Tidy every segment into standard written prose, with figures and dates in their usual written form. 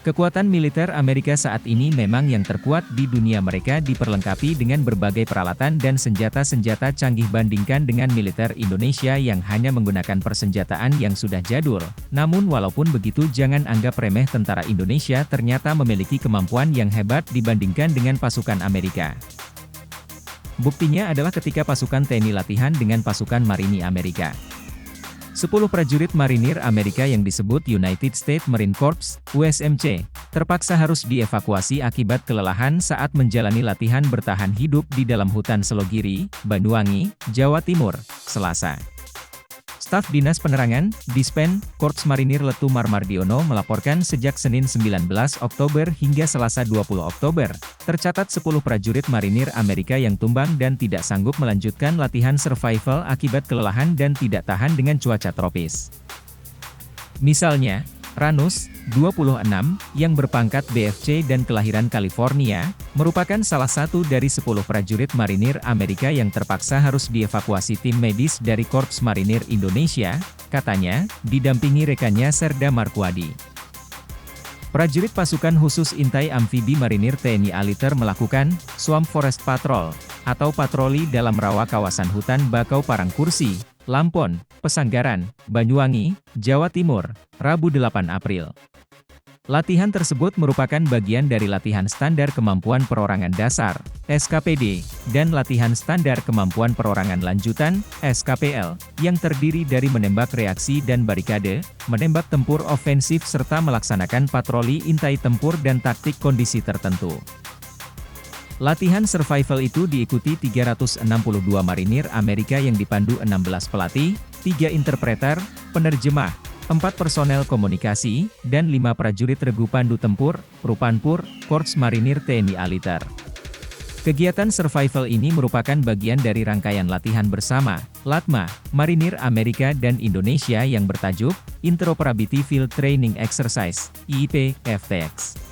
Kekuatan militer Amerika saat ini memang yang terkuat di dunia. Mereka diperlengkapi dengan berbagai peralatan dan senjata-senjata canggih bandingkan dengan militer Indonesia yang hanya menggunakan persenjataan yang sudah jadul. Namun walaupun begitu jangan anggap remeh, tentara Indonesia ternyata memiliki kemampuan yang hebat dibandingkan dengan pasukan Amerika. Buktinya adalah ketika pasukan TNI latihan dengan pasukan Marini Amerika. 10 prajurit marinir Amerika yang disebut United States Marine Corps, USMC, terpaksa harus dievakuasi akibat kelelahan saat menjalani latihan bertahan hidup di dalam hutan Selogiri, Banyuwangi, Jawa Timur, Selasa. Staf Dinas Penerangan, Dispen, Korps Marinir Letu Marmardiono melaporkan sejak Senin 19 Oktober hingga Selasa 20 Oktober, tercatat 10 prajurit marinir Amerika yang tumbang dan tidak sanggup melanjutkan latihan survival akibat kelelahan dan tidak tahan dengan cuaca tropis. Misalnya, Ranus, 26, yang berpangkat BFC dan kelahiran California, merupakan salah satu dari 10 prajurit marinir Amerika yang terpaksa harus dievakuasi tim medis dari Korps Marinir Indonesia, katanya, didampingi rekannya Serda Markuadi. Prajurit pasukan khusus intai amfibi marinir TNI Aliter melakukan Swamp Forest Patrol, atau patroli dalam rawa kawasan hutan bakau Parangkursi, Lampon, Pesanggaran, Banyuwangi, Jawa Timur, Rabu 8 April. Latihan tersebut merupakan bagian dari latihan standar kemampuan perorangan dasar, SKPD, dan latihan standar kemampuan perorangan lanjutan, SKPL, yang terdiri dari menembak reaksi dan barikade, menembak tempur ofensif serta melaksanakan patroli intai tempur dan taktik kondisi tertentu. Latihan survival itu diikuti 362 marinir Amerika yang dipandu 16 pelatih, 3 interpreter, penerjemah, 4 personel komunikasi, dan 5 prajurit regu pandu tempur, Rupanpur, Korps Marinir TNI Aliter. Kegiatan survival ini merupakan bagian dari rangkaian latihan bersama, LATMA, Marinir Amerika dan Indonesia yang bertajuk, Interoperability Field Training Exercise, IIP, FTX.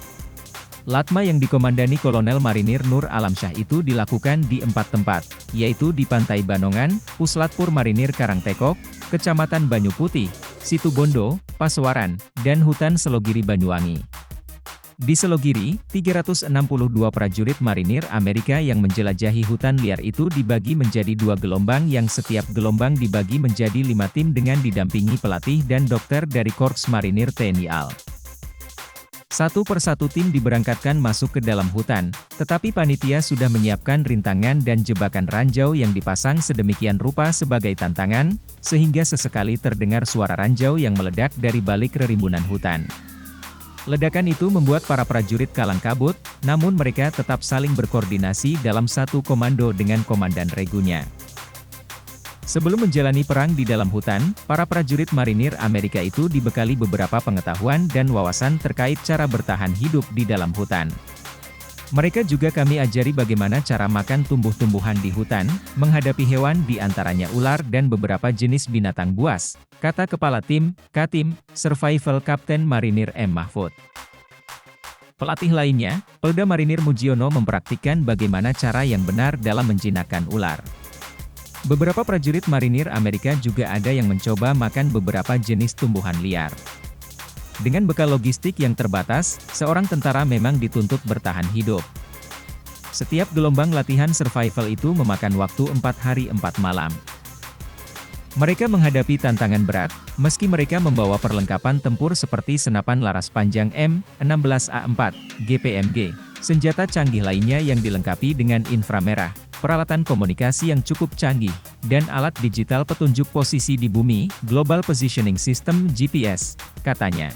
Latma yang dikomandani Kolonel Marinir Nur Alamsyah itu dilakukan di 4 tempat, yaitu di Pantai Banongan, Puslatpur Marinir Karangtekok, Kecamatan Banyu Putih, Situbondo, Pasewaran, dan Hutan Selogiri Banyuwangi. Di Selogiri, 362 prajurit marinir Amerika yang menjelajahi hutan liar itu dibagi menjadi 2 gelombang yang setiap gelombang dibagi menjadi 5 tim dengan didampingi pelatih dan dokter dari Korps Marinir TNI AL. Satu persatu tim diberangkatkan masuk ke dalam hutan, tetapi panitia sudah menyiapkan rintangan dan jebakan ranjau yang dipasang sedemikian rupa sebagai tantangan, sehingga sesekali terdengar suara ranjau yang meledak dari balik rerimbunan hutan. Ledakan itu membuat para prajurit kalang kabut, namun mereka tetap saling berkoordinasi dalam satu komando dengan komandan regunya. Sebelum menjalani perang di dalam hutan, para prajurit marinir Amerika itu dibekali beberapa pengetahuan dan wawasan terkait cara bertahan hidup di dalam hutan. Mereka juga kami ajari bagaimana cara makan tumbuh-tumbuhan di hutan, menghadapi hewan di antaranya ular dan beberapa jenis binatang buas, kata Kepala Tim, Katim, Survival Kapten Marinir M. Mahfud. Pelatih lainnya, Pelda Marinir Mujiono mempraktikkan bagaimana cara yang benar dalam menjinakkan ular. Beberapa prajurit marinir Amerika juga ada yang mencoba makan beberapa jenis tumbuhan liar. Dengan bekal logistik yang terbatas, seorang tentara memang dituntut bertahan hidup. Setiap gelombang latihan survival itu memakan waktu 4 hari 4 malam. Mereka menghadapi tantangan berat, meski mereka membawa perlengkapan tempur seperti senapan laras panjang M16A4, GPMG, senjata canggih lainnya yang dilengkapi dengan inframerah, peralatan komunikasi yang cukup canggih, dan alat digital petunjuk posisi di bumi, Global Positioning System (GPS), katanya.